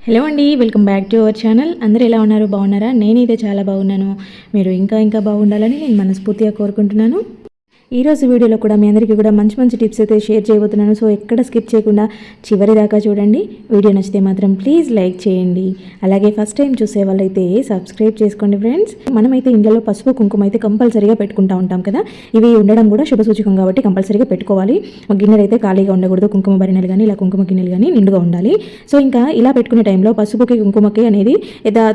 Hello అండి, welcome back to our channel. అందరూ ఎలా ఉన్నారు? బాగున్నారా? నేనైతే చాలా బాగున్నాను. మీరు ఇంకా బాగుండాలని నేను మనస్ఫూర్తిగా కోరుకుంటున్నాను. ఈరోజు వీడియోలో కూడా మీ అందరికీ కూడా మంచి మంచి టిప్స్ అయితే షేర్ చేయబోతున్నాను. సో ఎక్కడ స్కిప్ చేయకుండా చివరి దాకా చూడండి. వీడియో నచ్చితే మాత్రం ప్లీజ్ లైక్ చేయండి. అలాగే ఫస్ట్ టైం చూసే వాళ్ళైతే సబ్స్క్రైబ్ చేసుకోండి ఫ్రెండ్స్. మనమైతే ఇంట్లో పసుపు కుంకుమ అయితే కంపల్సరీగా పెట్టుకుంటూ ఉంటాం కదా. ఇవి ఉండడం కూడా శుభ సూచకం కాబట్టి కంపల్సరీగా పెట్టుకోవాలి. గిన్నెలు అయితే ఖాళీగా ఉండకూడదు. కుంకుమ భరిణెలు కానీ ఇలా కుంకుమ గిన్నెలు కానీ నిండుగా ఉండాలి. సో ఇంకా ఇలా పెట్టుకునే టైంలో పసుపుకి కుంకుమకి అనేది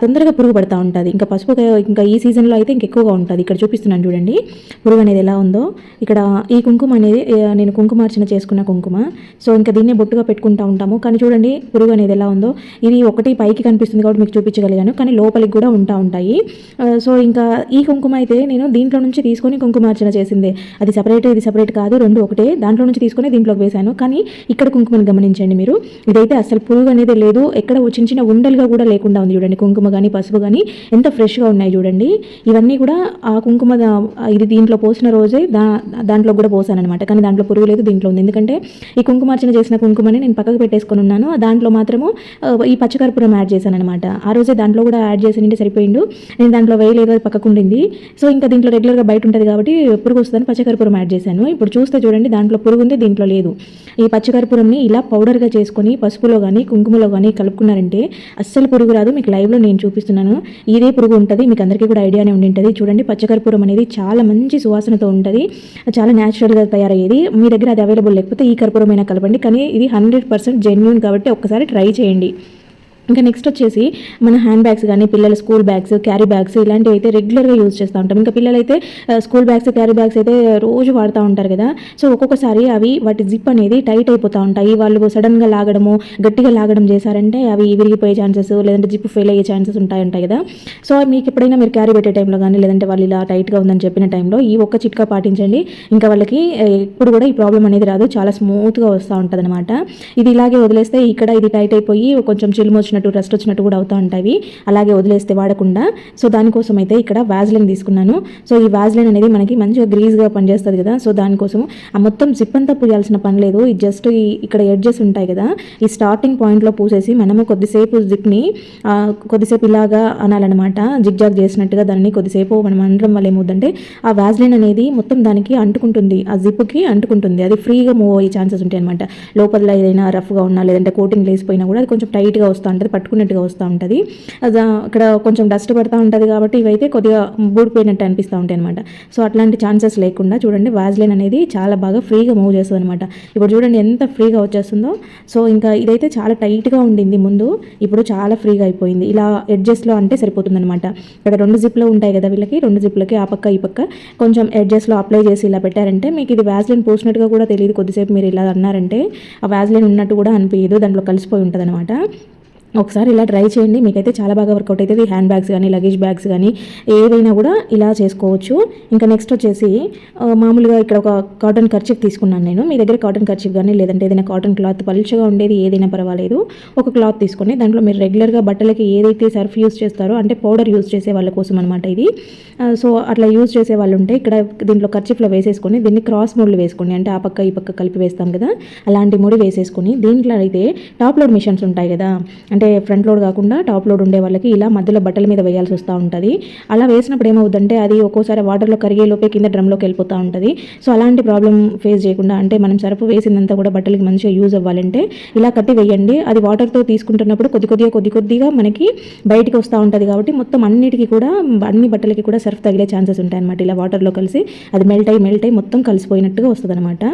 తొందరగా పురుగు పడుతూ ఉంటుంది. ఇంకా పసుపు ఇంకా ఈ సీజన్లో అయితే ఇంకెక్కువగా ఉంటుంది. ఇక్కడ చూపిస్తున్నాను చూడండి పురుగు అనేది ఎలా ఉందో. ఇక్కడ ఈ కుంకుమ అనేది నేను కుంకుమార్చన చేసుకున్న కుంకుమ. సో ఇంకా దీన్నే బొట్టుగా పెట్టుకుంటూ ఉంటాము. కానీ చూడండి పురుగు అనేది ఎలా ఉందో. ఇది ఒకటి పైకి కనిపిస్తుంది కాబట్టి మీకు చూపించగలిగాను, కానీ లోపలికి కూడా ఉంటాయి. సో ఇంకా ఈ కుంకుమ అయితే నేను దీంట్లో నుంచి తీసుకొని కుంకుమార్చన చేసిందే. అది సపరేట్ ఇది సపరేట్ కాదు, రెండు ఒకటే. దాంట్లో నుంచి తీసుకొని దీంట్లోకి వేశాను. కానీ ఇక్కడ కుంకుమని గమనించండి మీరు. ఇదైతే అసలు పురుగు అనేది లేదు. ఎక్కడ చిన్న చిన్న ఉండలుగా కూడా లేకుండా ఉంది చూడండి. కుంకుమ కానీ పసుపు కానీ ఎంత ఫ్రెష్గా ఉన్నాయి చూడండి. ఇవన్నీ కూడా ఆ కుంకుమ ఇది దీంట్లో పోసిన రోజే దాంట్లో కూడా పోసాను అనమాట. కానీ దాంట్లో పురుగు లేదు, దీంట్లో ఉంది. ఎందుకంటే ఈ కుంకుమార్చన చేసిన కుంకుమని నేను పక్కకు పెట్టేసుకొని ఉన్నాను. దాంట్లో మాత్రము ఈ పచ్చకర్పూరం యాడ్ చేశాను అనమాట. ఆ రోజే దాంట్లో కూడా యాడ్ చేసి సరిపోయిండు. నేను దాంట్లో వేయలేదు, అది పక్కకు ఉండింది. సో ఇంకా దీంట్లో రెగ్యులర్గా బయట ఉంటుంది కాబట్టి పురుగు వస్తుందని పచ్చకర్పూరం యాడ్ చేశాను. ఇప్పుడు చూస్తే చూడండి దాంట్లో పురుగు ఉంది, దీంట్లో లేదు. ఈ పచ్చకర్పూరంని ఇలా పౌడర్గా చేసుకొని పసుపులో కానీ కుంకుమలో కానీ కలుపుకున్నారంటే అస్సలు పురుగు రాదు. మీకు లైవ్లో నేను చూపిస్తున్నాను. ఇదే పురుగు ఉంటుంది. మీకు అందరికీ కూడా ఐడియానే ఉండి ఉంటుంది. చూడండి పచ్చకర్పూరం అనేది చాలా మంచి సువాసనతో ఉంటుంది. చాలా న్యాచురల్గా తయారయ్యేది. మీ దగ్గర అది అవైలబుల్ లేకపోతే ఈ కర్పూరమైనా కలపండి. కానీ ఇది 100% జెన్యూన్ కాబట్టి ఒక్కసారి ట్రై చేయండి. ఇంకా నెక్స్ట్ వచ్చేసి మన హ్యాండ్ బ్యాగ్స్ కానీ పిల్లల స్కూల్ బ్యాగ్స్, క్యారీ బ్యాగ్స్ ఇలాంటివి అయితే రెగ్యులర్గా యూజ్ చేస్తూ ఉంటాం. ఇంకా పిల్లలైతే స్కూల్ బ్యాగ్స్, క్యారీ బ్యాగ్స్ అయితే రోజు వాడుతూ ఉంటారు కదా. సో ఒక్కొక్కసారి అవి వాటి జిప్ అనేది టైట్ అయిపోతూ ఉంటాయి. వాళ్ళు సడన్గా లాగడము, గట్టిగా లాగడం చేశారంటే అవి విరిగిపోయే ఛాన్సెస్, లేదంటే జిప్ ఫెయిల్ అయ్యే ఛాన్సెస్ ఉంటాయి కదా. సో మీకు ఎప్పుడైనా మీరు క్యారీ పెట్టే టైంలో కానీ, లేదంటే వాళ్ళు ఇలా టైట్గా ఉందని చెప్పిన టైంలో ఈ ఒక్క చిట్కా పాటించండి. ఇంకా వాళ్ళకి ఎప్పుడు కూడా ఈ ప్రాబ్లం అనేది రాదు. చాలా స్మూత్గా వస్తూ ఉంటుంది అనమాట. ఇది ఇలాగే వదిలేస్తే ఇక్కడ ఇది టైట్ అయిపోయి కొంచెం చిలుము రెస్ట్ వచ్చినట్టు కూడా అవుతూ ఉంటాయి. అలాగే వదిలేస్తే వాడకుండా. సో దానికోసం అయితే ఇక్కడ వ్యాజ్లైన్ తీసుకున్నాను. సో ఈ వ్యాజ్లైన్ అనేది మనకి మంచిగా గ్రీజ్గా పనిచేస్తుంది కదా. సో దానికోసం ఆ మొత్తం జిప్ అంతా పూయాల్సిన పని లేదు. ఇది జస్ట్ ఇక్కడ ఎడ్జెస్ ఉంటాయి కదా, ఈ స్టార్టింగ్ పాయింట్లో పూసేసి మనము కొద్దిసేపు జిప్ని కొద్దిసేపు ఇలాగా అనాలన్నమాట. జిగ్జాగ్ చేసినట్టుగా దాన్ని కొద్దిసేపు మనం అనడం వల్ల ఏమవుతుందంటే ఆ వ్యాజ్లైన్ అనేది మొత్తం దానికి అంటుకుంటుంది, ఆ జిప్కి అంటుకుంటుంది. అది ఫ్రీగా మూవ్ అయ్యే ఛాన్సెస్ ఉంటాయి అనమాట. లోపల ఏదైనా రఫ్గా ఉన్నా, లేదంటే కోటింగ్ లేసిపోయినా కూడా అది కొంచెం టైట్గా వస్తూ ఉంటుంది, పట్టుకున్నట్టుగా వస్తూ ఉంటుంది. అది అక్కడ కొంచెం డస్ట్ పడుతూ ఉంటుంది కాబట్టి ఇవైతే కొద్దిగా బూడిపోయినట్టు అనిపిస్తూ ఉంటాయి అనమాట. సో అట్లాంటి ఛాన్సెస్ లేకుండా చూడండి వ్యాజ్లైన్ అనేది చాలా బాగా ఫ్రీగా మూవ్ చేస్తుంది అనమాట. ఇప్పుడు చూడండి ఎంత ఫ్రీగా వచ్చేస్తుందో. సో ఇంకా ఇదైతే చాలా టైట్గా ఉండింది ముందు, ఇప్పుడు చాలా ఫ్రీగా అయిపోయింది. ఇలా ఎడ్జెస్లో అంటే సరిపోతుంది అనమాట. ఇక్కడ రెండు జిప్లు ఉంటాయి కదా వీళ్ళకి, రెండు జిప్లకి ఆ పక్క ఈ పక్క కొంచెం ఎడ్జెస్లో అప్లై చేసి ఇలా పెట్టారంటే మీకు ఇది వ్యాజ్లైన్ పూసినట్టుగా కూడా తెలియదు. కొద్దిసేపు మీరు ఇలా అన్నారంటే ఆ వ్యాజ్లైన్ ఉన్నట్టు కూడా అనిపించదు, దాంట్లో కలిసిపోయి ఉంటుంది అనమాట. ఒకసారి ఇలా ట్రై చేయండి, మీకైతే చాలా బాగా వర్కౌట్ అవుతుంది. హ్యాండ్ బ్యాగ్స్ కానీ, లగేజ్ బ్యాగ్స్ కానీ ఏవైనా కూడా ఇలా చేసుకోవచ్చు. ఇంకా నెక్స్ట్ వచ్చేసి మామూలుగా ఇక్కడ ఒక కాటన్ కర్చీఫ్ తీసుకున్నాను నేను. మీ దగ్గర కాటన్ కర్చీఫ్ కానీ, లేదంటే ఏదైనా కాటన్ క్లాత్ పలుచగా ఉండేది ఏదైనా పర్వాలేదు, ఒక క్లాత్ తీసుకొని దాంట్లో మీరు రెగ్యులర్గా బట్టలకి ఏదైతే సర్ఫ్ యూజ్ చేస్తారో, అంటే పౌడర్ యూజ్ చేసే వాళ్ళ కోసం అనమాట ఇది. సో అట్లా యూజ్ చేసే వాళ్ళు ఉంటే ఇక్కడ దీంట్లో కర్చీఫ్లో వేసేసుకొని దీన్ని క్రాస్ మోడ్లు వేసుకోండి. అంటే ఆ పక్క ఈ పక్క కలిపి వేస్తాం కదా, అలాంటి ముడి వేసేసుకొని దీంట్లో అయితే టాప్ లోడ్ మిషన్స్ ఉంటాయి కదా, అంటే ఫ్రంట్ లోడ్ కాకుండా టాప్ లోడ్ ఉండే వాళ్ళకి ఇలా మధ్యలో బట్టల మీద వేయాల్సి వస్తూ ఉంటుంది. అలా వేసినప్పుడు ఏమవుతుందంటే అది ఒక్కోసారి వాటర్లో కరిగే లోపే కింద డ్రమ్లోకి వెళ్ళిపోతూ ఉంటుంది. సో అలాంటి ప్రాబ్లం ఫేస్ చేయకుండా, అంటే మనం సర్ఫ్ వేసిందంతా కూడా బట్టలకి మంచిగా యూజ్ అవ్వాలంటే ఇలా కట్టి వేయండి. అది వాటర్తో తీసుకుంటున్నప్పుడు కొద్దిగా మనకి బయటికి వస్తూ ఉంటుంది కాబట్టి మొత్తం అన్నిటికీ కూడా అన్ని బట్టలకి కూడా సర్ఫ్ తగిలే ఛాన్సెస్ ఉంటాయి అనమాట. ఇలా వాటర్లో కలిసి అది మెల్ట్ అయ్యి మొత్తం కలిసిపోయినట్టుగా వస్తుంది అనమాట.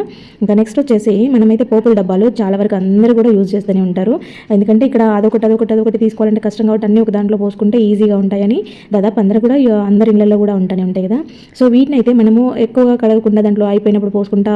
ఇంకా నెక్స్ట్ వచ్చేసి మనమైతే పోపుల డబ్బాలు చాలా వరకు అందరూ కూడా యూజ్ చేస్తూనే ఉంటారు. ఎందుకంటే ఇక్కడ అదొకటి తీసుకోవాలంటే కష్టం కాబట్టి అన్నీ ఒక దాంట్లో పోసుకుంటే ఈజీగా ఉంటాయని దాదాపు అందరి ఇళ్ళల్లో కూడా ఉంటాయి కదా. సో వీటిని అయితే మనము ఎక్కువగా కడగకుండా దాంట్లో అయిపోయినప్పుడు పోసుకుంటా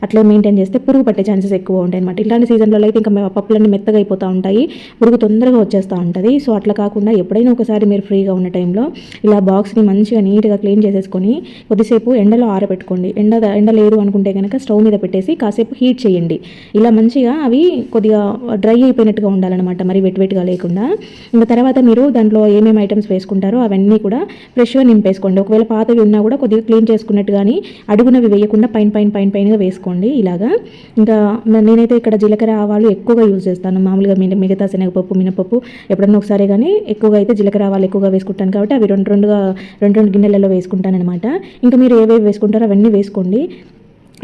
అట్లా మెయింటైన్ చేస్తే పురుగు పట్టే ఛాన్సెస్ ఎక్కువ ఉంటాయి అనమాట. ఇలాంటి సీజన్లో అయితే ఇంకా పప్పులన్నీ మెత్తగా అయిపోతూ ఉంటాయి, పురుగు తొందరగా వచ్చేస్తూ ఉంటుంది. సో అట్లా కాకుండా ఎప్పుడైనా ఒకసారి మీరు ఫ్రీగా ఉన్న టైంలో ఇలా బాక్స్ని మంచిగా నీట్గా క్లీన్ చేసేసుకొని కొద్దిసేపు ఎండలో ఆరబెట్టుకోండి. ఎండ లేదు అనుకుంటే కనుక స్టవ్ మీద పెట్టేసి కాసేపు హీట్ చేయండి. ఇలా మంచిగా అవి కొద్దిగా డ్రై అయిపోయినట్టుగా ఉండాలన్నమాట, మరి వెయిట్గా లేకుండా. ఇంకా తర్వాత మీరు దాంట్లో ఏమేమి ఐటమ్స్ వేసుకుంటారో అవన్నీ కూడా ఫ్రెష్గా నింపేసుకోండి. ఒకవేళ పాతవి ఉన్నా కూడా కొద్దిగా క్లీన్ చేసుకున్నట్టు కానీ అడుగునవి వేయకుండా పైనగా వేసుకోండి ఇలాగా. ఇంకా నేనైతే ఇక్కడ జీలకర్ర ఆవాలు ఎక్కువగా యూజ్ చేస్తాను. మామూలుగా మిగతా శనగపప్పు మినపప్పు ఎప్పుడన్నా ఒకసారి కానీ ఎక్కువగా అయితే జీలకర్ర ఆవాలు ఎక్కువగా వేసుకుంటాను కాబట్టి అవి రెండు గిన్నెలలో వేసుకుంటాను అనమాట. ఇంకా మీరు ఏవేవి వేసుకుంటారో అవన్నీ వేసుకోండి.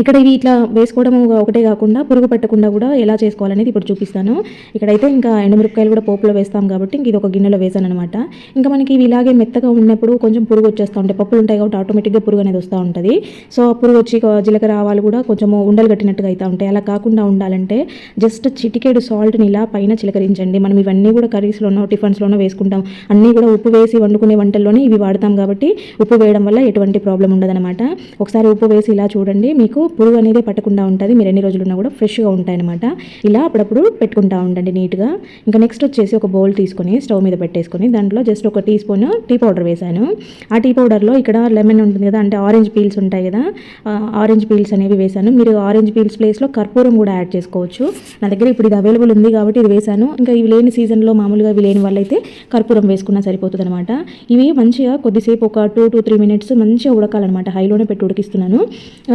ఇక్కడ ఇవి ఇట్లా వేసుకోవడం ఒకటే కాకుండా పురుగు పెట్టకుండా కూడా ఎలా చేసుకోవాలనేది ఇప్పుడు చూపిస్తాను. ఇక్కడైతే ఇంకా ఎండుమిరపకాయలు కూడా పోపులో వేస్తాం కాబట్టి ఇంక ఇది ఒక గిన్నెలో వేసాను అనమాట. ఇంకా మనకి ఇవి ఇలాగే మెత్తగా ఉన్నప్పుడు కొంచెం పురుగు వచ్చేస్తూ ఉంటాయి, పప్పులు ఉంటాయి కాబట్టి ఆటోమేటిక్గా పురుగు అనేది వస్తూ ఉంటుంది. సో పురుగు వచ్చి జీలకర్ర ఆవాలు కూడా కొంచెం ఉండలు కట్టినట్టుగా అవుతూ ఉంటాయి. అలా కాకుండా ఉండాలంటే జస్ట్ చిటికేడు సాల్ట్ని ఇలా పైన చిలకరించండి. మనం ఇవన్నీ కూడా కర్రీస్లోనో టిఫిన్స్లోనో వేసుకుంటాం, అన్నీ కూడా ఉప్పు వేసి వండుకునే వంటల్లోనే ఇవి వాడతాం కాబట్టి ఉప్పు వేయడం వల్ల ఎటువంటి ప్రాబ్లం ఉండదన్నమాట. ఒకసారి ఉప్పు వేసి ఇలా చూడండి, మీకు పురుగు అనేది పట్టకుండా ఉంటుంది. మీరు ఎన్ని రోజులున్నా కూడా ఫ్రెష్గా ఉంటాయన్నమాట. ఇలా అప్పుడప్పుడు పెట్టుకుంటూ ఉండండి నీట్గా. ఇంకా నెక్స్ట్ వచ్చేసి ఒక బౌల్ తీసుకొని స్టవ్ మీద పెట్టేసుకొని దాంట్లో జస్ట్ ఒక టీ స్పూన్ టీ పౌడర్ వేసాను. ఆ టీ పౌడర్లో ఇక్కడ లెమన్ ఉంటుంది కదా, అంటే ఆరెంజ్ పీల్స్ ఉంటాయి కదా, ఆరెంజ్ పీల్స్ అనేవి వేసాను. మీరు ఆరెంజ్ పీల్స్ ప్లేస్లో కర్పూరం కూడా యాడ్ చేసుకోవచ్చు. నా దగ్గర ఇప్పుడు ఇది అవైలబుల్ ఉంది కాబట్టి ఇది వేసాను. ఇంకా ఇవి లేని సీజన్లో మామూలుగా ఇవి లేని వాళ్ళైతే కర్పూరం వేసుకున్నా సరిపోతుంది అనమాట. ఇవి మంచిగా కొద్దిసేపు ఒక 2 to 3 minutes మంచిగా ఉడకాలన్నమాట. హైలోనే పెట్టి ఉడికిస్తున్నాను.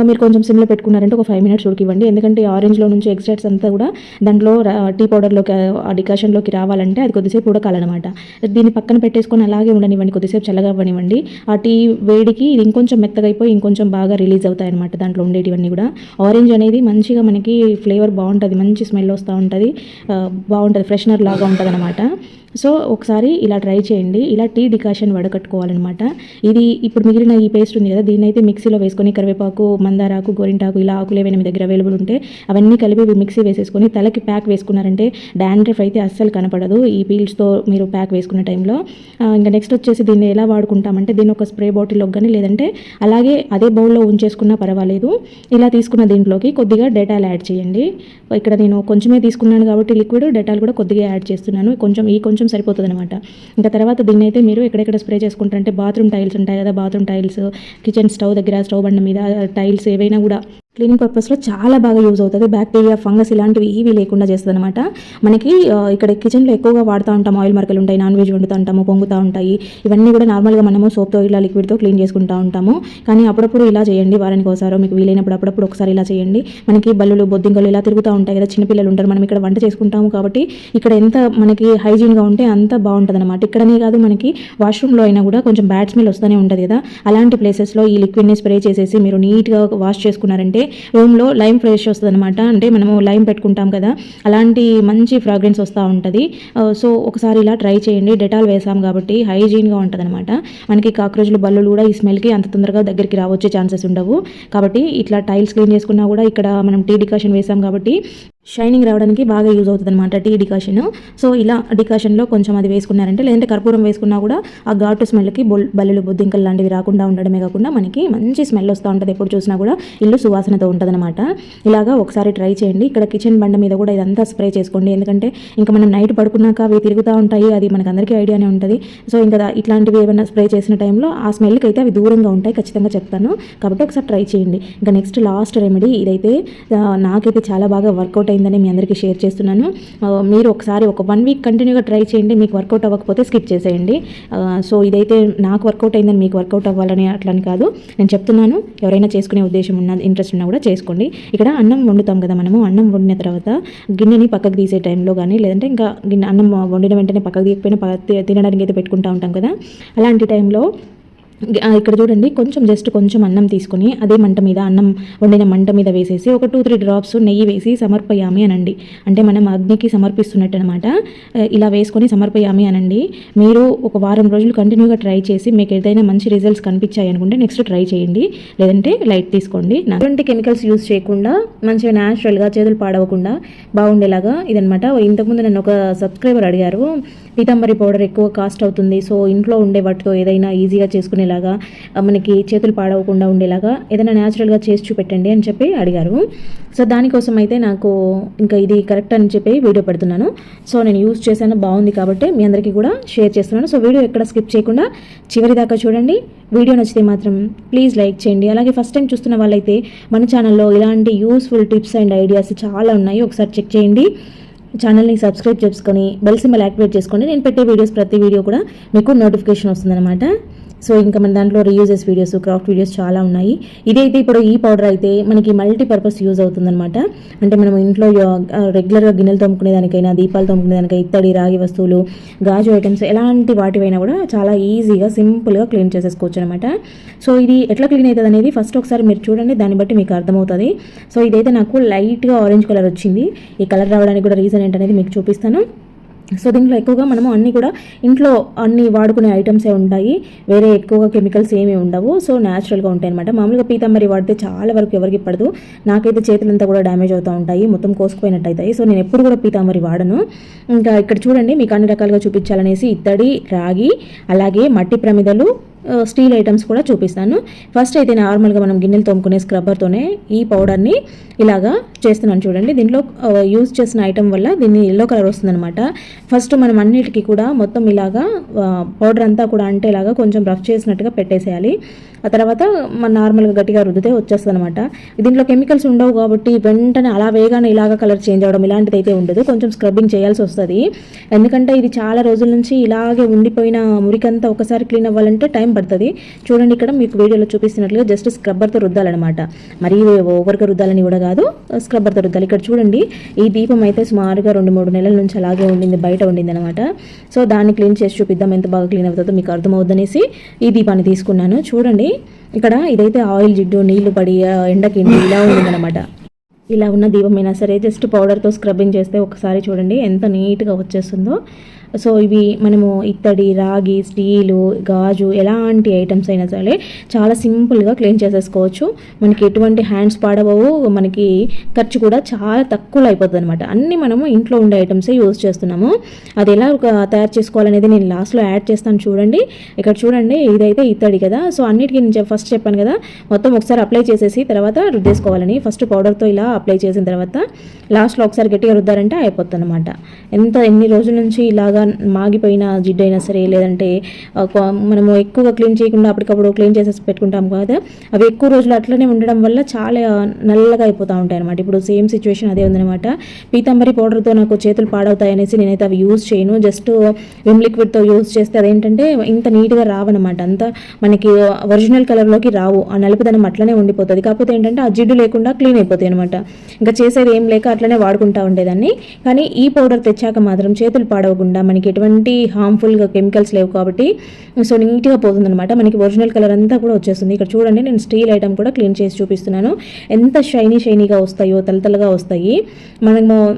మీరు కొంచెం సిమ్లో పెట్టుకున్నారంటే ఒక 5 minutes ఉడికివ్వండి. ఎందుకంటే ఆరెంజ్లో నుంచి ఎక్స్ట్రాక్ట్స్ అంతా కూడా దాంట్లో టీ పౌడర్లోకి ఆ డికాషన్లోకి రావాలంటే అది కొద్దిసేపు ఉడకాలన్నమాట. దీన్ని పక్కన పెట్టేసుకొని అలాగే ఉండనివ్వండి, కొద్దిసేపు చల్లగా అవ్వనివ్వండి. ఆ టీ వేడికి ఇది ఇంకొంచెం మెత్తగా అయిపోయి ఇంకొంచెం బాగా రిలీజ్ అవుతాయి అనమాట దాంట్లో ఉండేటివన్నీ కూడా. ఆరెంజ్ అనేది మంచిగా మనకి ఫ్లేవర్ బాగుంటుంది, మంచి స్మెల్ వస్తూ ఉంటుంది, బాగుంటుంది, ఫ్రెషనర్ లాగా ఉంటుంది అనమాట. సో ఒకసారి ఇలా ట్రై చేయండి. ఇలా టీ డికాషన్ వడకట్టుకోవాలన్నమాట. ఇది ఇప్పుడు మిగిలిన ఈ పేస్ట్ ఉంది కదా, దీన్ని అయితే మిక్సీలో వేసుకొని కరివేపాకు, మందారాకు, గోరింటాకు ఇలా ఆకులు ఏవైనా మీ దగ్గర అవైలబుల్ ఉంటే అవన్నీ కలిపి మిక్సీ వేసేసుకొని తలకి ప్యాక్ వేసుకున్నారంటే డాండ్రఫ్ అయితే అస్సలు కనపడదు ఈ పీల్స్తో మీరు ప్యాక్ వేసుకునే టైంలో. ఇంకా నెక్స్ట్ వచ్చేసి దీన్ని ఎలా వాడుకుంటామంటే దీన్ని ఒక స్ప్రే బాటిల్లో కానీ లేదంటే అలాగే అదే బౌల్లో ఉంచేసుకున్నా పర్వాలేదు. ఇలా తీసుకున్న దీంట్లోకి కొద్దిగా డెటాల్ యాడ్ చేయండి. ఇక్కడ నేను కొంచెమే తీసుకున్నాను కాబట్టి లిక్విడ్, డెటాల్ కూడా కొద్దిగా యాడ్ చేస్తున్నాను. కొంచెం సరిపోతుంది అనమాట. ఇంకా తర్వాత దీన్ని అయితే మీరు ఎక్కడెక్కడ స్ప్రే చేసుకుంటారంటే బాత్రూమ్ టైల్స్ ఉంటాయి కదా, బాత్రూమ్ టైల్స్, కిచెన్ స్టవ్ దగ్గర, స్టవ్ బండ మీద టైల్స్ ఏవైనా కూడా క్లీనింగ్ పర్పస్లో చాలా బాగా యూజ్ అవుతుంది. బ్యాక్టీరియా, ఫంగస్ ఇలాంటివి ఏవి లేకుండా చేస్తుంది అనమాట. మనకి ఇక్కడ కిచెన్లో ఎక్కువగా వాడుతూ ఉంటాం, ఆయిల్ మరకలు ఉంటాయి, నాన్ వెజ్ వండుతూ ఉంటాము, పొంగుతూ ఉంటాయి. ఇవన్నీ కూడా నార్మల్గా మనము సోప్తో ఇలా లిక్విడ్తో క్లీన్ చేసుకుంటూ ఉంటాము. కానీ అప్పుడప్పుడు ఇలా చేయండి, వారానికి ఒకసారి మీకు వీలైనప్పుడు అప్పుడప్పుడు ఒకసారి ఇలా చేయండి. మనకి బల్లులు, బొద్దింకలు ఇలా తిరుగుతూ ఉంటాయి కదా, చిన్నపిల్లలు ఉంటారు, మనం ఇక్కడ వంట చేసుకుంటాము కాబట్టి ఇక్కడ ఎంత మనకి హైజీన్గా ఉంటే అంత బాగుంటుంది అనమాట. ఇక్కడనే కాదు మనకి వాష్రూమ్లో అయినా కూడా కొంచెం బ్యాడ్ స్మెల్ వస్తూనే ఉంటుంది కదా, అలాంటి ప్లేసెస్లో ఈ లిక్విడ్ని స్ప్రే చేసేసి మీరు నీట్గా వాష్ చేసుకున్నారంటే రూమ్లో లైమ్ ఫ్రెష్ వస్తుంది అనమాట. అంటే మనము లైమ్ పెట్టుకుంటాం కదా, అలాంటి మంచి ఫ్రాగ్రెన్స్ వస్తూ ఉంటుంది. సో ఒకసారి ఇలా ట్రై చేయండి. డెటాల్ వేసాం కాబట్టి హైజీన్గా ఉంటుంది అనమాట. మనకి కాక్రోచ్లు, బల్లులు కూడా ఈ స్మెల్కి అంత తొందరగా దగ్గరికి రావచ్చే ఛాన్సెస్ ఉండవు. కాబట్టి ఇట్లా టైల్స్ క్లీన్ చేసుకున్నా కూడా ఇక్కడ మనం టీ డికాషన్ వేసాం కాబట్టి షైనింగ్ రావడానికి బాగా యూజ్ అవుతుంది అనమాట టీ డికాషన్. సో ఇలా డికాషన్లో కొంచెం అది వేసుకున్నారంటే, లేదంటే కర్పూరం వేసుకున్నా కూడా ఆ ఘాటు స్మెల్కి బల్లులు, బొద్దింకలు లాంటివి రాకుండా ఉండడమే కాకుండా మనకి మంచి స్మెల్ వస్తూ ఉంటుంది. ఎప్పుడు చూసినా కూడా ఇల్లు సువాసనతో ఉంటుంది అనమాట. ఇలాగా ఒకసారి ట్రై చేయండి. ఇక్కడ కిచెన్ బండ మీద కూడా ఇదంతా స్ప్రే చేసుకోండి. ఎందుకంటే ఇంకా మనం నైట్ పడుకున్నాక అవి తిరుగుతూ ఉంటాయి, అది మనకు అందరికీ ఐడియానే ఉంటుంది. సో ఇంకా ఇట్లాంటివి ఏమైనా స్ప్రే చేసిన టైంలో ఆ స్మెల్కి అయితే అవి దూరంగా ఉంటాయి, ఖచ్చితంగా చెప్తాను. కాబట్టి ఒకసారి ట్రై చేయండి. ఇంకా నెక్స్ట్ లాస్ట్ రెమెడీ ఇదైతే నాకైతే చాలా బాగా వర్కౌట్ అయిందని మీ అందరికీ షేర్ చేస్తున్నాను. మీరు ఒకసారి ఒక 1 week కంటిన్యూగా ట్రై చేయండి. మీకు వర్కౌట్ అవ్వకపోతే స్కిప్ చేసేయండి. సో ఇదైతే నాకు వర్కౌట్ అయిందని మీకు వర్కౌట్ అవ్వాలని అట్లని కాదు, నేను చెప్తున్నాను. ఎవరైనా చేసుకునే ఉద్దేశం ఉన్న, ఇంట్రెస్ట్ ఉన్నా కూడా చేసుకోండి. ఇక్కడ అన్నం వండుతాం కదా, మనము అన్నం వండిన తర్వాత గిన్నెని పక్కకు తీసే టైంలో కానీ లేదంటే ఇంకా అన్నం వండిన వెంటనే పక్కకు తీయకపోయినా తినడానికి అయితే పెట్టుకుంటూ ఉంటాం కదా, అలాంటి టైంలో ఇక్కడ చూడండి కొంచెం అన్నం తీసుకొని అదే మంట మీద, అన్నం వండిన మంట మీద వేసేసి ఒక 2-3 drops నెయ్యి వేసి సమర్పయామి అనండి. అంటే మనం అగ్నికి సమర్పిస్తున్నట్టు అనమాట. ఇలా వేసుకొని సమర్పయామి అనండి. మీరు ఒక వారం రోజులు కంటిన్యూగా ట్రై చేసి మీకు ఏదైనా మంచి రిజల్ట్స్ కనిపించాయి అనుకుంటే నెక్స్ట్ ట్రై చేయండి, లేదంటే లైట్ తీసుకోండి. ఎటువంటి కెమికల్స్ యూజ్ చేయకుండా మంచిగా న్యాచురల్గా, చేతులు పాడవకుండా బాగుండేలాగా ఇదనమాట. ఇంతకుముందు నన్ను ఒక సబ్స్క్రైబర్ అడిగారు, పీతాంబరి పౌడర్ ఎక్కువ కాస్ట్ అవుతుంది, సో ఇంట్లో ఉండే వాటితో ఏదైనా ఈజీగా చేసుకునేలాగా, మనకి చేతులు పాడవకుండా ఉండేలాగా ఏదైనా న్యాచురల్గా చేసి చూపెట్టండి అని చెప్పి అడిగారు. సో దానికోసం అయితే నాకు ఇంకా ఇది కరెక్ట్ అని చెప్పి వీడియో పెడుతున్నాను. సో నేను యూజ్ చేశాను, బాగుంది కాబట్టి మీ అందరికీ కూడా షేర్ చేస్తున్నాను. సో వీడియో ఎక్కడ స్కిప్ చేయకుండా చివరి దాకా చూడండి. వీడియో నచ్చితే మాత్రం ప్లీజ్ లైక్ చేయండి. అలాగే ఫస్ట్ టైం చూస్తున్న వాళ్ళైతే మన ఛానల్లో ఇలాంటి యూస్ఫుల్ టిప్స్ అండ్ ఐడియాస్ చాలా ఉన్నాయి, ఒకసారి చెక్ చేయండి. ఛానల్ని సబ్స్క్రైబ్ చేసుకొని బెల్ సింబల్ యాక్టివేట్ చేసుకోండి. నేను పెట్టే వీడియోస్ ప్రతి వీడియో కూడా మీకు నోటిఫికేషన్ వస్తుందన్నమాట. సో ఇంకా మన దాంట్లో రీయూజెస్ వీడియోస్, క్రాఫ్ట్ వీడియోస్ చాలా ఉన్నాయి. ఇదైతే ఇప్పుడు ఈ పౌడర్ అయితే మనకి మల్టీపర్పస్ యూజ్ అవుతుందన్నమాట. అంటే మనం ఇంట్లో రెగ్యులర్గా గిన్నెలు తోముకునే దానికైనా, దీపాలు తోముకునే దానికైనా, ఇత్తడి, రాగి వస్తువులు, గాజు ఐటమ్స్ ఎలాంటి వాటివైనా కూడా చాలా ఈజీగా సింపుల్గా క్లీన్ చేసేసుకోవచ్చు అనమాట. సో ఇది ఎట్లా క్లీన్ అవుతుంది అనేది ఫస్ట్ ఒకసారి మీరు చూడండి, దాన్ని బట్టి మీకు అర్థమవుతుంది. సో ఇదైతే నాకు లైట్గా ఆరెంజ్ కలర్ వచ్చింది. ఈ కలర్ రావడానికి కూడా రీజన్ ఏంటనేది మీకు చూపిస్తాను. సో దీంట్లో ఎక్కువగా మనము అన్నీ కూడా ఇంట్లో అన్ని వాడుకునే ఐటమ్సే ఉంటాయి, వేరే ఎక్కువగా కెమికల్స్ ఏమీ ఉండవు. సో న్యాచురల్గా ఉంటాయి అనమాట. మామూలుగా పీతాంబరి వాడితే చాలా వరకు ఎవరికి పడదు. నాకైతే చేతులంతా కూడా డ్యామేజ్ అవుతూ ఉంటాయి, మొత్తం కోసుకుపోయినట్టు అవుతాయి. సో నేను ఎప్పుడు కూడా పీతాంబరి వాడను. ఇంకా ఇక్కడ చూడండి, మీకు అన్ని రకాలుగా చూపించాలనేసి ఇత్తడి, రాగి, అలాగే మట్టి ప్రమిదలు, స్టీల్ ఐటమ్స్ కూడా చూపిస్తాను. ఫస్ట్ అయితే నార్మల్గా మనం గిన్నెలు తోముకునే స్క్రబ్బర్తోనే ఈ పౌడర్ని ఇలాగా చేస్తున్నాను చూడండి. దీంట్లో యూజ్ చేసిన ఐటమ్ వల్ల దీన్ని ఎల్లో కలర్ వస్తుందన్నమాట. ఫస్ట్ మనం అన్నిటికీ కూడా మొత్తం ఇలాగా పౌడర్ అంతా కూడా అంటే ఇలాగా కొంచెం రఫ్ చేసినట్టుగా పెట్టేసేయాలి. ఆ తర్వాత మనం నార్మల్గా గట్టిగా రుద్దితే వచ్చేస్తుంది అనమాట. దీంట్లో కెమికల్స్ ఉండవు కాబట్టి వెంటనే అలా వేగానే ఇలాగా కలర్ చేంజ్ అవ్వడం ఇలాంటిది అయితే ఉండదు. కొంచెం స్క్రబ్బింగ్ చేయాల్సి వస్తుంది, ఎందుకంటే ఇది చాలా రోజుల నుంచి ఇలాగే ఉండిపోయిన మురికంతా ఒకసారి క్లీన్ అవ్వాలంటే టైం పడుతుంది. చూడండి, ఇక్కడ మీకు వీడియోలో చూపిస్తున్నట్లుగా జస్ట్ స్క్రబ్బర్తో రుద్దాలన్నమాట. మరీ ఓవర్గా రుద్దాలని కూడా కాదు, స్క్రబ్బర్తో రుద్దాలి. ఇక్కడ చూడండి, ఈ దీపం అయితే సుమారుగా 2-3 నెలల నుంచి అలాగే ఉండింది, బయట ఉండింది అనమాట. సో దాన్ని క్లీన్ చేసి చూపిద్దాం ఎంత బాగా క్లీన్ అవుతుందో మీకు అర్థమవుద్దనేసి ఈ దీపాన్ని తీసుకున్నాను. చూడండి, ఇక్కడ ఇదైతే ఆయిల్ జిడ్డు, నీళ్లు పడి ఎండకి ఇలా ఉండిందనమాట. ఇలా ఉన్న దీపమైనా సరే జస్ట్ పౌడర్తో స్క్రబ్బింగ్ చేస్తే ఒకసారి చూడండి ఎంత నీట్గా వచ్చేస్తుందో. సో ఇవి మనము ఇత్తడి, రాగి, స్టీలు, గాజు ఎలాంటి ఐటమ్స్ అయినా సరే చాలా సింపుల్గా క్లీన్ చేసేసుకోవచ్చు. మనకి ఎటువంటి హ్యాండ్స్ పాడవవు, మనకి ఖర్చు కూడా చాలా తక్కువలో అయిపోతుంది అనమాట. అన్నీ మనము ఇంట్లో ఉండే ఐటమ్సే యూజ్ చేస్తున్నాము. అది ఎలా తయారు చేసుకోవాలనేది నేను లాస్ట్లో యాడ్ చేస్తాను చూడండి. ఇక్కడ చూడండి, ఇదైతే ఇత్తడి కదా. సో అన్నిటికీ నేను ఫస్ట్ చెప్పాను కదా, మొత్తం ఒకసారి అప్లై చేసేసి తర్వాత రుద్దేసుకోవాలని. ఫస్ట్ పౌడర్తో ఇలా అప్లై చేసిన తర్వాత లాస్ట్లో ఒకసారి గట్టిగా రుద్దారంటే అయిపోతుంది అనమాట. ఎన్ని రోజుల నుంచి ఇలాగా మాగిపోయిన జిడ్డు అయినా సరే, లేదంటే మనము ఎక్కువగా క్లీన్ చేయకుండా అప్పటికప్పుడు క్లీన్ చేసేసి పెట్టుకుంటాం కదా, అవి ఎక్కువ రోజులు అట్లనే ఉండడం వల్ల చాలా నల్లగా అయిపోతూ ఉంటాయి అనమాట. ఇప్పుడు సేమ్ సిచ్యువేషన్ అదే ఉందన్నమాట. పీతాంబరి పౌడర్తో నాకు చేతులు పాడవుతాయి అనేసి నేనైతే అవి యూజ్ చేయను. జస్ట్ విమ్ లిక్విడ్తో యూజ్ చేస్తే అదేంటంటే ఇంత నీట్గా రావన్నమాట. అంతా మనకి ఒరిజినల్ కలర్లోకి రావు, ఆ నలుపుదనం అట్లనే ఉండిపోతుంది. కాకపోతే ఏంటంటే ఆ జిడ్డు లేకుండా క్లీన్ అయిపోతాయి అనమాట. ఇంకా చేసేది ఏం లేక అట్లనే వాడుకుంటూ ఉండేదాన్ని. కానీ ఈ పౌడర్ తెచ్చాక మాత్రం చేతులు పాడవకుండా మనకి ఎటువంటి హార్మ్ఫుల్గా కెమికల్స్ లేవు కాబట్టి సో నీట్గా పోతుందన్నమాట. మనకి ఒరిజినల్ కలర్ అంతా కూడా వచ్చేస్తుంది. ఇక్కడ చూడండి, నేను స్టీల్ ఐటమ్ కూడా క్లీన్ చేసి చూపిస్తున్నాను. ఎంత షైనీగా వస్తాయో, తలతలగా వస్తాయి.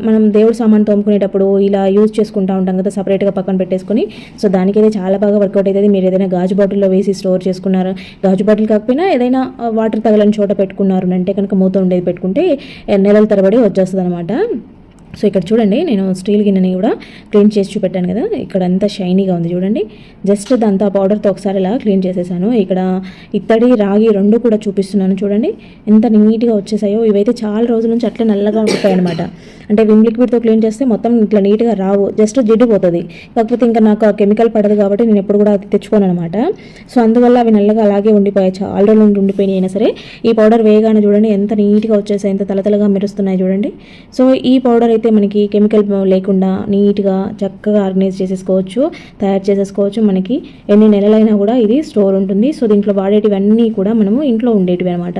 మనం దేవుడు సామాన్ తోముకునేటప్పుడు ఇలా యూజ్ చేసుకుంటూ ఉంటాం కదా, సపరేట్గా పక్కన పెట్టేసుకొని. సో దానికైతే చాలా బాగా వర్కౌట్ అవుతుంది. మీరు ఏదైనా గాజు బాటిల్లో వేసి స్టోర్ చేసుకున్నారు, గాజు బాటిల్ కాకపోయినా ఏదైనా వాటర్ తగలని చోట పెట్టుకున్నారు అంటే కనుక మూత ఉండేది పెట్టుకుంటే నెలల తరబడి వచ్చేస్తుంది అనమాట. సో ఇక్కడ చూడండి, నేను స్టీల్ గిన్నెని కూడా క్లీన్ చేసి చూపెట్టాను కదా, ఇక్కడ అంతా షైనీగా ఉంది చూడండి. జస్ట్ దాంతో పౌడర్తో ఒకసారి ఇలా క్లీన్ చేసేసాను. ఇక్కడ ఇత్తడి, రాగి రెండు కూడా చూపిస్తున్నాను చూడండి ఎంత నీట్గా వచ్చేసాయో. ఇవైతే చాలా రోజుల నుంచి అట్లా నల్లగా ఉంటాయి అనమాట. అంటే విమ్ లిక్విడ్తో క్లీన్ చేస్తే మొత్తం ఇట్లా నీట్గా రావు, జస్ట్ జిడ్డుపోతుంది. కాకపోతే ఇంకా నాకు ఆ కెమికల్ పడదు కాబట్టి నేను ఎప్పుడు కూడా అది తెచ్చుకోను అనమాట. సో అందువల్ల అవి నల్లగా అలాగే ఉండిపోయాయి, చాలా రోజుల నుండి ఉండిపోయినాయి. అయినా సరే ఈ పౌడర్ వేయగానే చూడండి ఎంత నీట్గా వచ్చేసాయి, ఎంత తలతలగా మెరుస్తున్నాయి చూడండి. సో ఈ పౌడర్ అయితే మనకి కెమికల్ లేకుండా నీట్గా చక్కగా ఆర్గనైజ్ చేసేసుకోవచ్చు, తయారు చేసేసుకోవచ్చు. మనకి ఎన్ని నెలలైనా కూడా ఇది స్టోర్ ఉంటుంది. సో దీంట్లో వాడేటివన్నీ కూడా మనము ఇంట్లో ఉండేటివి అనమాట.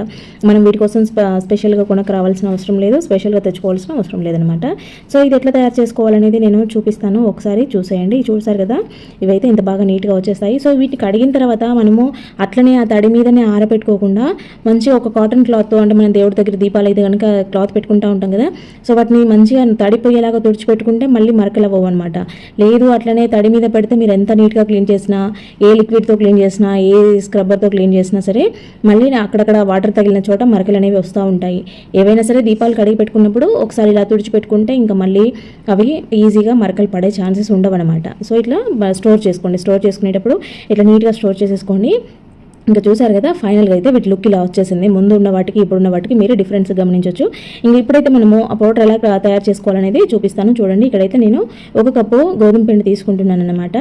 మనం వీటి కోసం స్పెషల్గా కొనకు రావాల్సిన అవసరం లేదు, స్పెషల్గా తెచ్చుకోవాల్సిన అవసరం లేదనమాట. సో ఇది ఎట్లా తయారు చేసుకోవాలనేది నేను చూపిస్తాను, ఒకసారి చూసేయండి. చూసారు కదా, ఇవైతే ఇంత బాగా నీట్గా వచ్చేస్తాయి. సో వీటిని కడిగిన తర్వాత మనము అట్లనే ఆ తడి మీదనే ఆరబెట్టుకోకుండా మంచిగా ఒక కాటన్ క్లాత్, అంటే మనం దేవుడి దగ్గర దీపాలు అయితే కనుక క్లాత్ పెట్టుకుంటూ ఉంటాం కదా, సో వాటిని మంచిగా తడిపోయేలాగా తుడిచిపెట్టుకుంటే మళ్ళీ మరకలు అవ్వవు అనమాట. లేదు అట్లనే తడి మీద పెడితే మీరు ఎంత నీట్గా క్లీన్ చేసినా, ఏ లిక్విడ్తో క్లీన్ చేసినా, ఏ స్క్రబ్బర్తో క్లీన్ చేసినా సరే మళ్ళీ అక్కడక్కడ వాటర్ తగిలిన చోట మరకలు అనేవి వస్తూ ఉంటాయి. ఏవైనా సరే దీపాలు కడిగి పెట్టుకున్నప్పుడు ఒకసారి ఇలా తుడిచిపెట్టుకుంటే ఇంకా మళ్ళీ అవి ఈజీగా మరకలు పడే ఛాన్సెస్ ఉండవు అనమాట. సో ఇట్లా స్టోర్ చేసుకోండి. స్టోర్ చేసుకునేటప్పుడు ఇట్లా నీట్గా స్టోర్ చేసేసుకోండి. ఇంకా చూసారు కదా, ఫైనల్గా అయితే వీటి లుక్ ఇలా వచ్చేసింది. ముందు ఉన్న వాటికి ఇప్పుడున్న వాటికి మీరు డిఫరెన్స్ గమనించవచ్చు. ఇంక ఇప్పుడైతే మనము ఆ పౌడర్ ఎలా తయారు చేసుకోవాలనేది చూపిస్తాను చూడండి. ఇక్కడైతే నేను 1 కప్పు గోధుమ పిండి తీసుకుంటున్నాను అనమాట.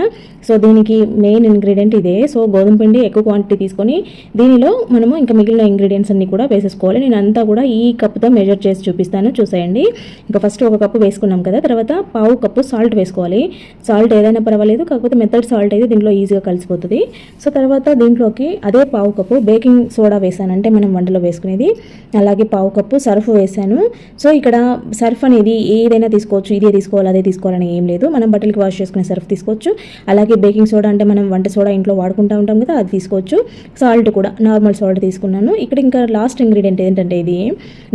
సో దీనికి మెయిన్ ఇంగ్రీడియంట్ ఇదే. సో గోధుమ పిండి ఎక్కువ క్వాంటిటీ తీసుకొని దీనిలో మనము ఇంకా మిగిలిన ఇంగ్రీడియంట్స్ అన్ని కూడా వేసేసుకోవాలి. నేను అంతా కూడా ఈ కప్పుతో మెజర్ చేసి చూపిస్తాను, చూసేయండి. ఇంకా ఫస్ట్ 1 కప్పు వేసుకున్నాం కదా, తర్వాత 1/2 కప్పు సాల్ట్ వేసుకోవాలి. సాల్ట్ ఏదైనా పర్వాలేదు, కాకపోతే మెథడ్ సాల్ట్ అయితే దీంట్లో ఈజీగా కలిసిపోతుంది. సో తర్వాత దీంట్లోకి అదే 1/2 కప్పు బేకింగ్ సోడా వేసాను, అంటే మనం వంటలో వేసుకునేది. అలాగే 1/2 కప్పు సర్ఫ్ వేసాను. సో ఇక్కడ సర్ఫ్ అనేది ఏదైనా తీసుకోవచ్చు, ఇదే తీసుకోవాలి అదే తీసుకోవాలని ఏం లేదు. మనం బట్టలకి వాష్ చేసుకునే సర్ఫ్ తీసుకోవచ్చు. అలాగే బేకింగ్ సోడా అంటే మనం వంట సోడా ఇంట్లో వాడుకుంటూ ఉంటాం కదా, అది తీసుకోవచ్చు. సాల్ట్ కూడా నార్మల్ సాల్ట్ తీసుకున్నాను. ఇక్కడ ఇంకా లాస్ట్ ఇంగ్రీడియంట్ ఏంటంటే ఇది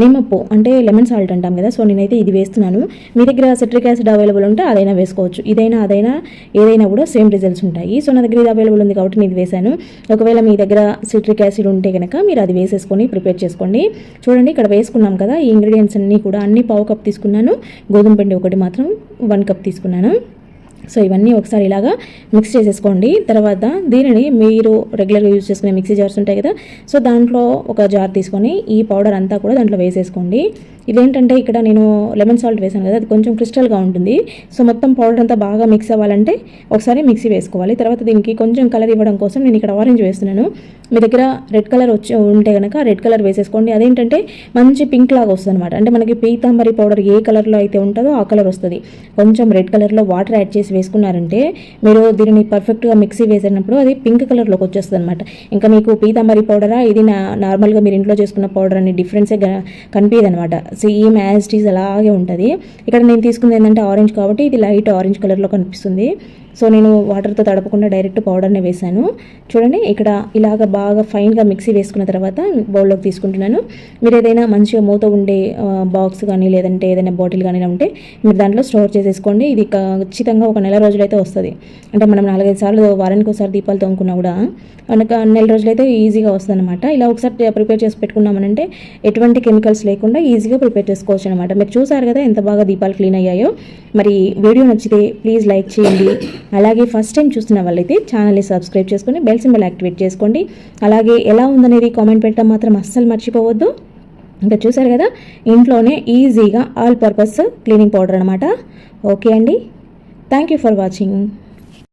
నిమ్మప్పు, అంటే లెమన్ సాల్ట్ అంటాం కదా. సో నేనైతే ఇది వేస్తున్నాను. మీ దగ్గర సిట్రిక్ యాసిడ్ అవైలబుల్ ఉంటే అదైనా వేసుకోవచ్చు. ఇదైనా అదైనా ఏదైనా కూడా సేమ్ రిజల్ట్స్ ఉంటాయి. సో నా దగ్గర ఇది అవైలబుల్ ఉంది కాబట్టి నేను ఇది వేసాను. ఒకవేళ మీ దగ్గర సిట్రిక్ యాసిడ్ ఉంటే కనుక మీరు అది వేసేసుకొని ప్రిపేర్ చేసుకోండి. చూడండి, ఇక్కడ వేసుకున్నాం కదా ఈ ఇంగ్రీడియంట్స్ అన్నీ కూడా, అన్ని 1/2 కప్ తీసుకున్నాను. గోధుమ పిండి ఒకటి మాత్రం 1 కప్ తీసుకున్నాను. సో ఇవన్నీ ఒకసారి ఇలాగా మిక్స్ చేసేసుకోండి. తర్వాత దీనిని మీరు రెగ్యులర్గా యూజ్ చేసుకునే మిక్సీ జార్స్ ఉంటాయి కదా, సో దాంట్లో ఒక జార్ తీసుకొని ఈ పౌడర్ అంతా కూడా దాంట్లో వేసేసుకోండి. ఇదేంటంటే ఇక్కడ నేను లెమన్ సాల్ట్ వేసాను కదా, అది కొంచెం క్రిస్టల్గా ఉంటుంది. సో మొత్తం పౌడర్ అంతా బాగా మిక్స్ అవ్వాలంటే ఒకసారి మిక్సీ వేసుకోవాలి. తర్వాత దీనికి కొంచెం కలర్ ఇవ్వడం కోసం నేను ఇక్కడ ఆరెంజ్ వేస్తున్నాను. మీ దగ్గర రెడ్ కలర్ వచ్చి ఉంటే కనుక రెడ్ కలర్ వేసేసుకోండి. అదేంటంటే మంచి పింక్ లాగా వస్తుంది అనమాట. అంటే మనకి పీతాంబరి పౌడర్ ఏ కలర్లో అయితే ఉంటుందో ఆ కలర్ వస్తుంది. కొంచెం రెడ్ కలర్లో వాటర్ యాడ్ చేసి వేసుకున్నారంటే మీరు దీనిని పర్ఫెక్ట్గా మిక్సీ వేసినప్పుడు అది పింక్ కలర్లోకి వచ్చేస్తుంది అనమాట. ఇంకా మీకు పీతాంబరి పౌడరా ఇది నార్మల్గా మీరు ఇంట్లో చేసుకున్న పౌడర్ అని డిఫరెన్సే కనిపించదు అనమాట. సేమ్ యాజ్ ఇట్ ఈజ్ అలాగే ఉంటుంది. ఇక్కడ నేను తీసుకుంది ఏంటంటే ఆరెంజ్ కాబట్టి ఇది లైట్ ఆరెంజ్ కలర్లో కనిపిస్తుంది. సో నేను వాటర్తో తడపకుండా డైరెక్ట్ పౌడర్నే వేసాను. చూడండి, ఇక్కడ ఇలాగ బాగా ఫైన్గా మిక్సీ వేసుకున్న తర్వాత బౌల్లోకి తీసుకుంటున్నాను. మీరు ఏదైనా మంచిగా మూత ఉండే బాక్స్ కానీ లేదంటే ఏదైనా బాటిల్ కానీ ఉంటే మీరు దాంట్లో స్టోర్ చేసేసుకోండి. ఇది ఖచ్చితంగా 1 నెల రోజులైతే వస్తుంది. అంటే మనం 4-5 సార్లు వారానికి ఒకసారి దీపాలు తోముకున్నా కూడా మనకు 1 నెల రోజులైతే ఈజీగా వస్తుంది అనమాట. ఇలా ఒకసారి ప్రిపేర్ చేసి పెట్టుకున్నామనంటే ఎటువంటి కెమికల్స్ లేకుండా ఈజీగా ప్రిపేర్ చేసుకోవచ్చు అనమాట. మీరు చూసారు కదా ఎంత బాగా దీపాలు క్లీన్ అయ్యాయో. మరి వీడియో నచ్చితే ప్లీజ్ లైక్ చేయండి. అలాగే ఫస్ట్ టైం చూస్తున్న వాళ్ళైతే ఛానల్ని సబ్స్క్రైబ్ చేసుకొని బెల్ సింబల్ యాక్టివేట్ చేసుకోండి. అలాగే ఎలా ఉందనేది కామెంట్ పెట్టడం మాత్రం అస్సలు మర్చిపోవద్దు. ఇంకా చూసారు కదా, ఇంట్లోనే ఈజీగా ఆల్ పర్పస్ క్లీనింగ్ పౌడర్ అనమాట. ఓకే అండి, థ్యాంక్ యూ ఫర్ వాచింగ్.